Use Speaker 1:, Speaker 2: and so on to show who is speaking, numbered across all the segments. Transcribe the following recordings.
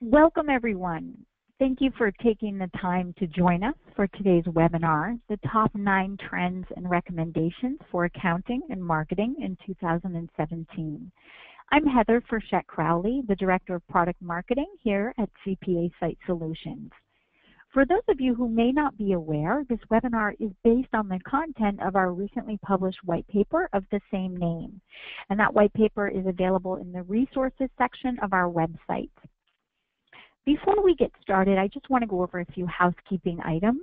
Speaker 1: Welcome, everyone. Thank you for taking the time to join us for today's webinar, The Top 9 Trends and Recommendations for Accounting and Marketing in 2017. I'm Heather Frechette-Crowley, the Director of Product Marketing here at CPA Site Solutions. For those of you who may not be aware, this webinar is based on the content of our recently published white paper of the same name. And that white paper is available in the resources section of our website. Before we get started, I just want to go over a few housekeeping items.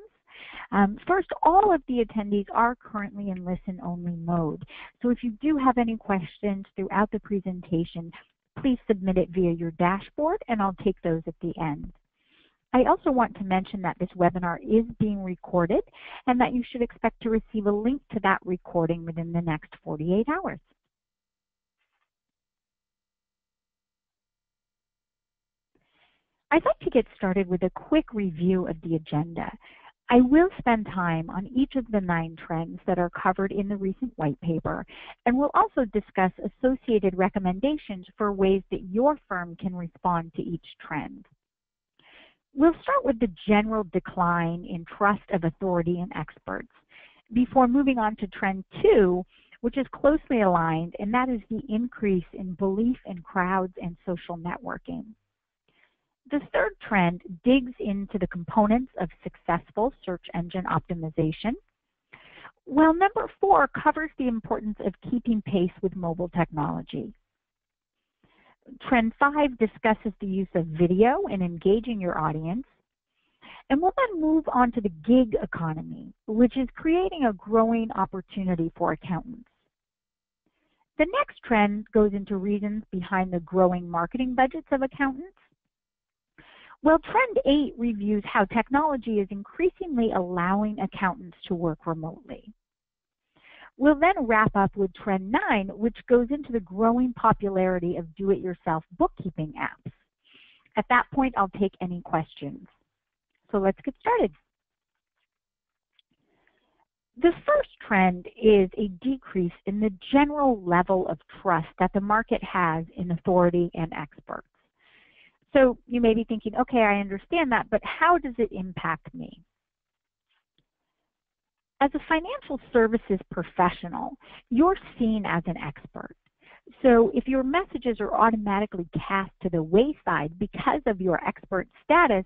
Speaker 1: First, all of the attendees are currently in listen-only mode. So if you do have any questions throughout the presentation, please submit it via your dashboard, and I'll take those at the end. I also want to mention that this webinar is being recorded and that you should expect to receive a link to that recording within the next 48 hours. I'd like to get started with a quick review of the agenda. I will spend time on each of the 9 trends that are covered in the recent white paper, and we'll also discuss associated recommendations for ways that your firm can respond to each trend. We'll start with the general decline in trust of authority and experts before moving on to trend 2, which is closely aligned, and that is the increase in belief in crowds and social networking. The third trend digs into the components of successful search engine optimization, while number 4 covers the importance of keeping pace with mobile technology. Trend 5 discusses the use of video in engaging your audience, and we'll then move on to the gig economy, which is creating a growing opportunity for accountants. The next trend goes into reasons behind the growing marketing budgets of accountants. Well, Trend 8 reviews how technology is increasingly allowing accountants to work remotely. We'll then wrap up with Trend 9, which goes into the growing popularity of do-it-yourself bookkeeping apps. At that point, I'll take any questions. So let's get started. The first trend is a decrease in the general level of trust that the market has in authority and experts. So you may be thinking, okay, I understand that, but how does it impact me? As a financial services professional, you're seen as an expert. So if your messages are automatically cast to the wayside because of your expert status,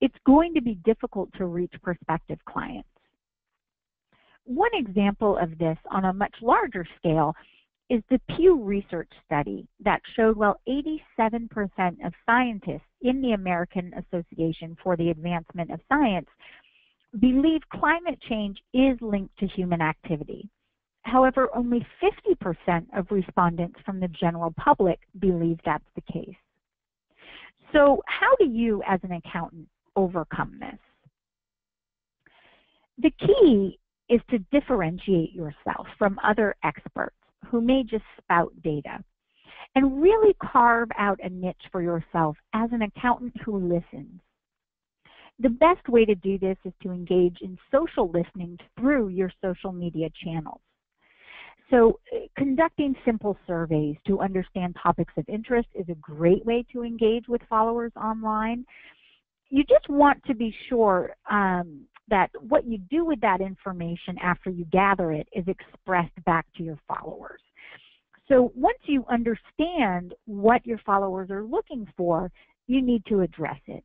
Speaker 1: it's going to be difficult to reach prospective clients. One example of this on a much larger scale is the Pew Research study that showed, well, 87% of scientists in the American Association for the Advancement of Science believe climate change is linked to human activity. However, only 50% of respondents from the general public believe that's the case. So how do you, as an accountant, overcome this? The key is to differentiate yourself from other experts who may just spout data, and really carve out a niche for yourself as an accountant who listens. The best way to do this is to engage in social listening through your social media channels. So conducting simple surveys to understand topics of interest is a great way to engage with followers online. You just want to be sure that what you do with that information after you gather it is expressed back to your followers. So once you understand what your followers are looking for, you need to address it.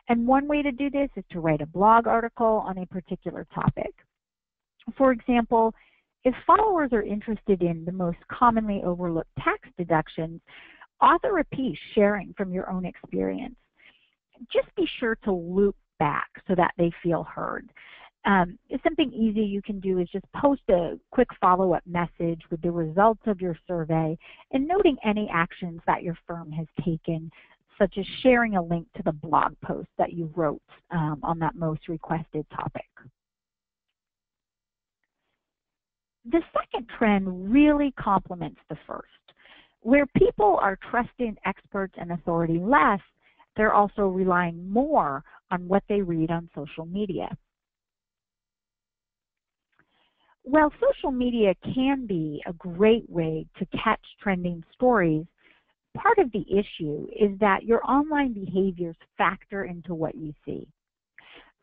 Speaker 1: And one way to do this is to write a blog article on a particular topic. For example, if followers are interested in the most commonly overlooked tax deductions, author a piece sharing from your own experience. Just be sure to loop back so that they feel heard. Something easy you can do is just post a quick follow-up message with the results of your survey and noting any actions that your firm has taken, such as sharing a link to the blog post that you wrote on that most requested topic. The second trend really complements the first. Where people are trusting experts and authority less, they're also relying more on what they read on social media. While social media can be a great way to catch trending stories, part of the issue is that your online behaviors factor into what you see.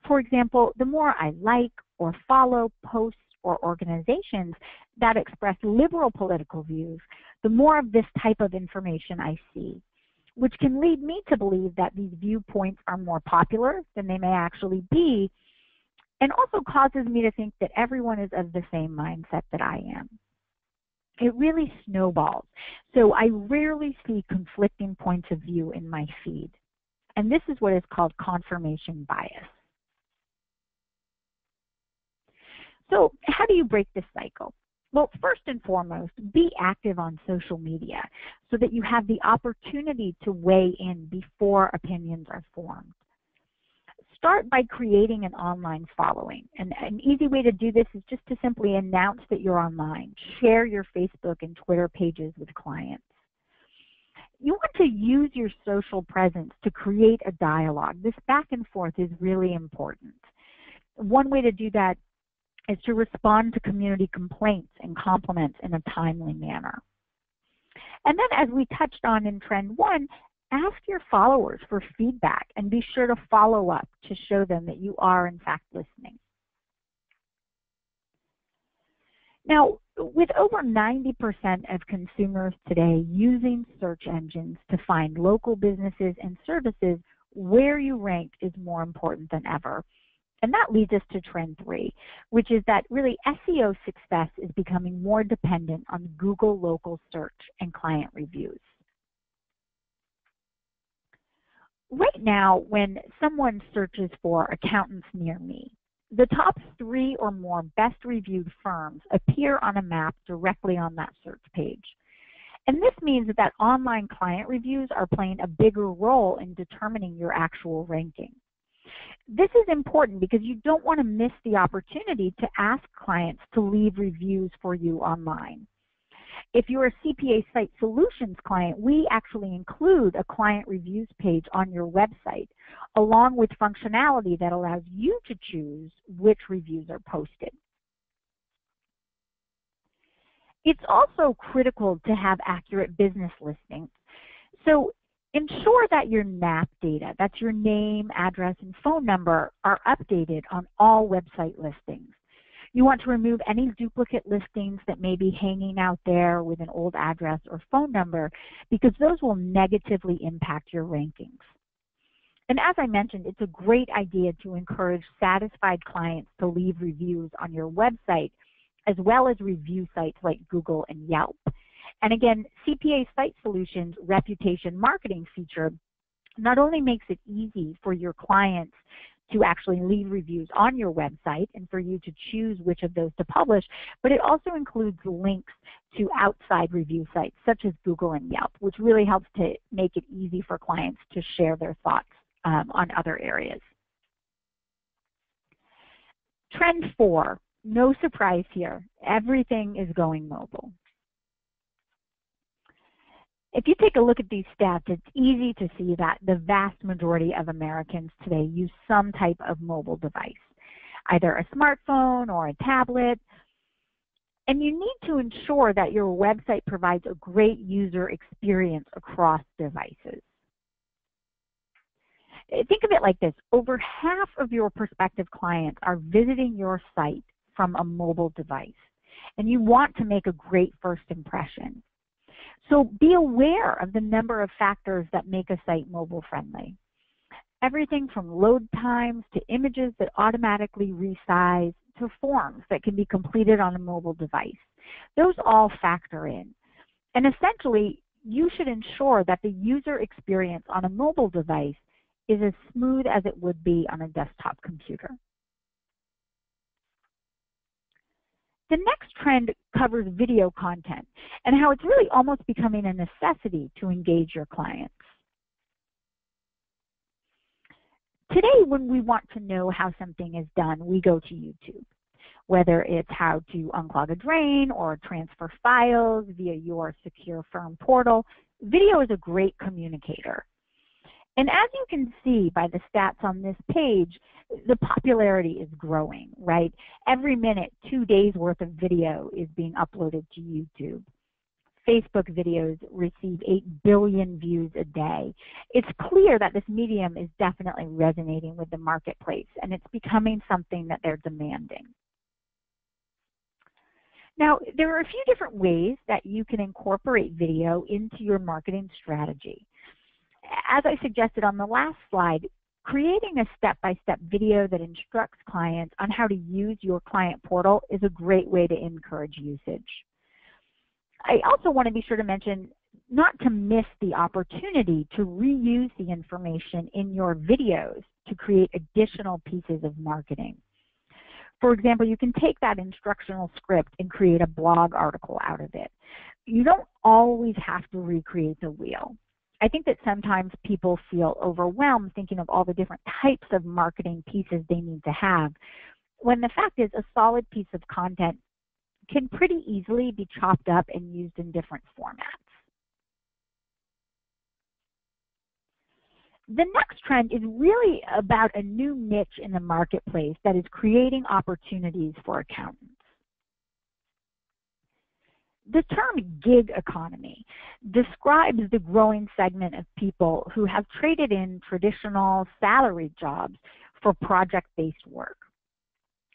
Speaker 1: For example, the more I like or follow posts or organizations that express liberal political views, the more of this type of information I see, which can lead me to believe that these viewpoints are more popular than they may actually be, and also causes me to think that everyone is of the same mindset that I am. It really snowballs, so I rarely see conflicting points of view in my feed. And this is what is called confirmation bias. So how do you break this cycle? Well, first and foremost, be active on social media so that you have the opportunity to weigh in before opinions are formed. Start by creating an online following. And an easy way to do this is just to simply announce that you're online. Share your Facebook and Twitter pages with clients. You want to use your social presence to create a dialogue. This back and forth is really important. One way to do that is to respond to community complaints and compliments in a timely manner. And then, as we touched on in Trend 1, ask your followers for feedback and be sure to follow up to show them that you are in fact listening. Now, with over 90% of consumers today using search engines to find local businesses and services, where you rank is more important than ever. And that leads us to Trend 3, which is that really SEO success is becoming more dependent on Google local search and client reviews. Right now, when someone searches for accountants near me, the top 3 or more best reviewed firms appear on a map directly on that search page. And this means that online client reviews are playing a bigger role in determining your actual ranking. This is important because you don't want to miss the opportunity to ask clients to leave reviews for you online. If you're a CPA Site Solutions client, we actually include a client reviews page on your website, along with functionality that allows you to choose which reviews are posted. It's also critical to have accurate business listings. So ensure that your NAP data, that's your name, address, and phone number, are updated on all website listings. You want to remove any duplicate listings that may be hanging out there with an old address or phone number, because those will negatively impact your rankings. And as I mentioned, it's a great idea to encourage satisfied clients to leave reviews on your website, as well as review sites like Google and Yelp. And again, CPA Site Solutions reputation marketing feature not only makes it easy for your clients to actually leave reviews on your website and for you to choose which of those to publish, but it also includes links to outside review sites such as Google and Yelp, which really helps to make it easy for clients to share their thoughts on other areas. Trend 4, no surprise here, everything is going mobile. If you take a look at these stats, it's easy to see that the vast majority of Americans today use some type of mobile device, either a smartphone or a tablet. And you need to ensure that your website provides a great user experience across devices. Think of it like this. Over half of your prospective clients are visiting your site from a mobile device, and you want to make a great first impression. So be aware of the number of factors that make a site mobile friendly. Everything from load times to images that automatically resize to forms that can be completed on a mobile device. Those all factor in. And essentially, you should ensure that the user experience on a mobile device is as smooth as it would be on a desktop computer. The next trend covers video content and how it's really almost becoming a necessity to engage your clients. Today, when we want to know how something is done, we go to YouTube. Whether it's how to unclog a drain or transfer files via your secure firm portal, video is a great communicator. And as you can see by the stats on this page, the popularity is growing, right? Every minute, 2 days worth of video is being uploaded to YouTube. Facebook videos receive 8 billion views a day. It's clear that this medium is definitely resonating with the marketplace, and it's becoming something that they're demanding. Now, there are a few different ways that you can incorporate video into your marketing strategy. As I suggested on the last slide, creating a step-by-step video that instructs clients on how to use your client portal is a great way to encourage usage. I also want to be sure to mention not to miss the opportunity to reuse the information in your videos to create additional pieces of marketing. For example, you can take that instructional script and create a blog article out of it. You don't always have to recreate the wheel. I think that sometimes people feel overwhelmed thinking of all the different types of marketing pieces they need to have, when the fact is a solid piece of content can pretty easily be chopped up and used in different formats. The next trend is really about a new niche in the marketplace that is creating opportunities for accountants. The term gig economy describes the growing segment of people who have traded in traditional salaried jobs for project-based work.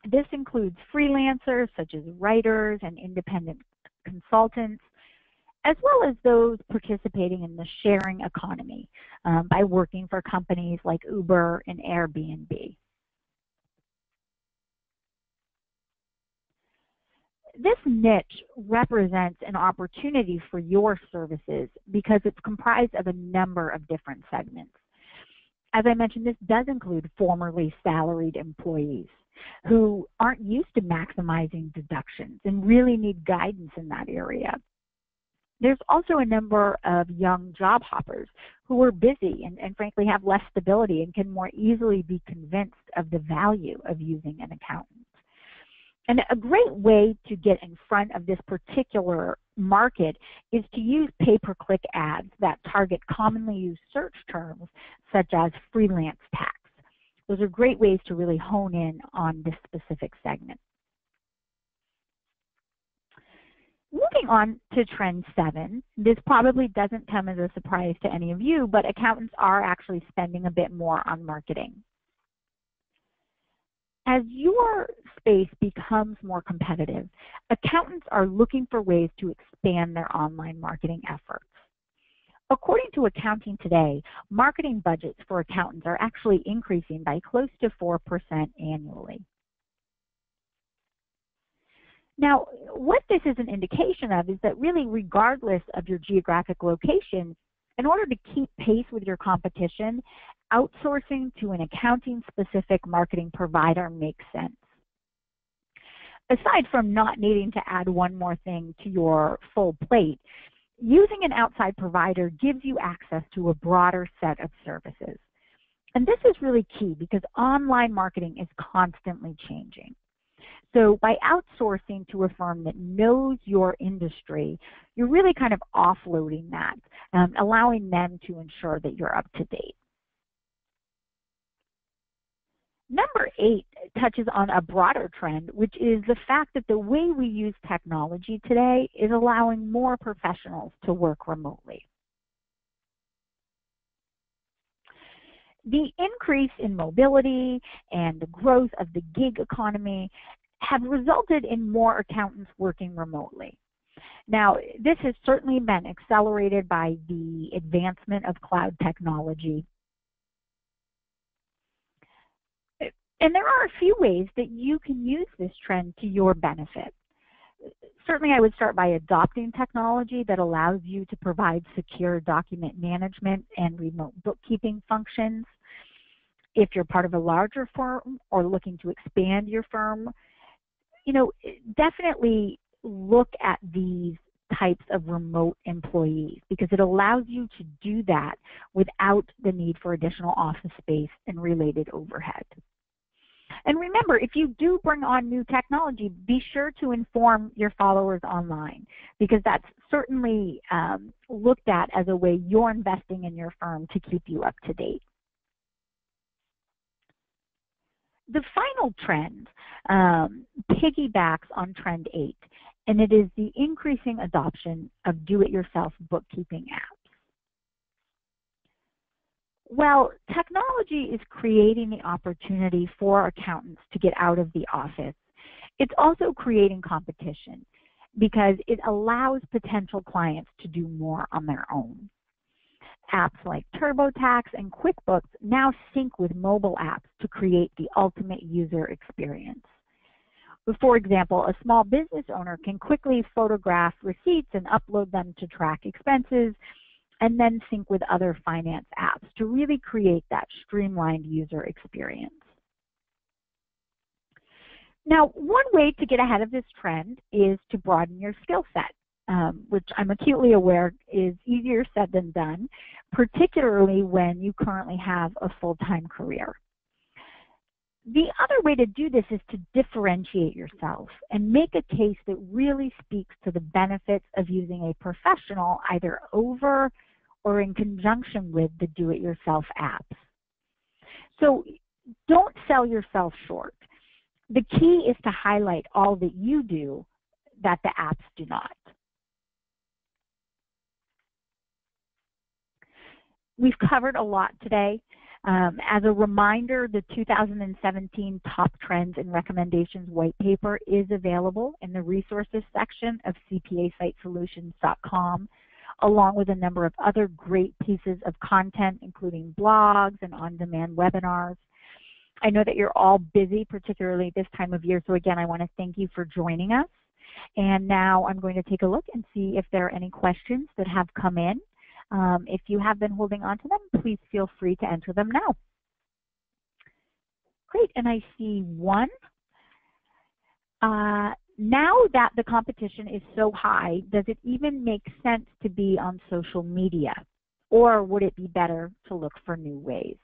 Speaker 1: This includes freelancers such as writers and independent consultants, as well as those participating in the sharing economy by working for companies like Uber and Airbnb. This niche represents an opportunity for your services because it's comprised of a number of different segments. As I mentioned, this does include formerly salaried employees who aren't used to maximizing deductions and really need guidance in that area. There's also a number of young job hoppers who are busy and frankly have less stability and can more easily be convinced of the value of using an accountant. And a great way to get in front of this particular market is to use pay-per-click ads that target commonly used search terms such as freelance tax. Those are great ways to really hone in on this specific segment. Moving on to trend 7, this probably doesn't come as a surprise to any of you, but accountants are actually spending a bit more on marketing. As your space becomes more competitive, accountants are looking for ways to expand their online marketing efforts. According to Accounting Today, marketing budgets for accountants are actually increasing by close to 4% annually. Now, what this is an indication of is that really regardless of your geographic location, in order to keep pace with your competition, outsourcing to an accounting-specific marketing provider makes sense. Aside from not needing to add one more thing to your full plate, using an outside provider gives you access to a broader set of services. And this is really key because online marketing is constantly changing. So by outsourcing to a firm that knows your industry, you're really kind of offloading that, allowing them to ensure that you're up to date. Number 8 touches on a broader trend, which is the fact that the way we use technology today is allowing more professionals to work remotely. The increase in mobility and the growth of the gig economy have resulted in more accountants working remotely. Now, this has certainly been accelerated by the advancement of cloud technology. And there are a few ways that you can use this trend to your benefit. Certainly, I would start by adopting technology that allows you to provide secure document management and remote bookkeeping functions. If you're part of a larger firm or looking to expand your firm, definitely look at these types of remote employees because it allows you to do that without the need for additional office space and related overhead. And remember, if you do bring on new technology, be sure to inform your followers online because that's certainly looked at as a way you're investing in your firm to keep you up to date. The final trend piggybacks on trend 8 and it is the increasing adoption of do-it-yourself bookkeeping apps. Well, technology is creating the opportunity for accountants to get out of the office. It's also creating competition because it allows potential clients to do more on their own. Apps like TurboTax and QuickBooks now sync with mobile apps to create the ultimate user experience. For example, a small business owner can quickly photograph receipts and upload them to track expenses, and then sync with other finance apps to really create that streamlined user experience. Now, one way to get ahead of this trend is to broaden your skill set, which I'm acutely aware is easier said than done, particularly when you currently have a full-time career. The other way to do this is to differentiate yourself and make a case that really speaks to the benefits of using a professional either over or in conjunction with the do-it-yourself apps. So don't sell yourself short. The key is to highlight all that you do that the apps do not. We've covered a lot today. As a reminder, the 2017 Top Trends and Recommendations white paper is available in the resources section of cpasitesolutions.com, along with a number of other great pieces of content, including blogs and on-demand webinars. I know that you're all busy, particularly this time of year, so again, I want to thank you for joining us. And now I'm going to take a look and see if there are any questions that have come in. If you have been holding on to them, please feel free to enter them now. Great, and I see one. Now that the competition is so high, does it even make sense to be on social media? Or would it be better to look for new ways?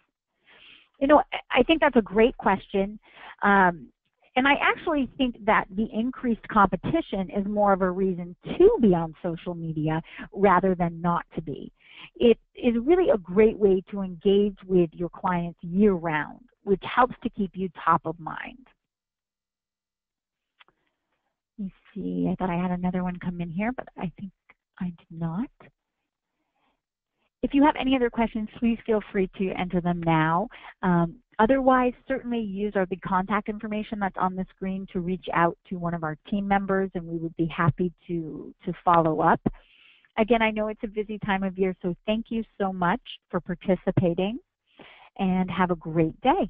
Speaker 1: You know, I think that's a great question. And I actually think that the increased competition is more of a reason to be on social media rather than not to be. It is really a great way to engage with your clients year-round, which helps to keep you top of mind. Let me see, I thought I had another one come in here, but I think I did not. If you have any other questions, please feel free to enter them now. Otherwise, certainly use the contact information that's on the screen to reach out to one of our team members, and we would be happy to follow up. Again, I know it's a busy time of year, so thank you so much for participating, and have a great day.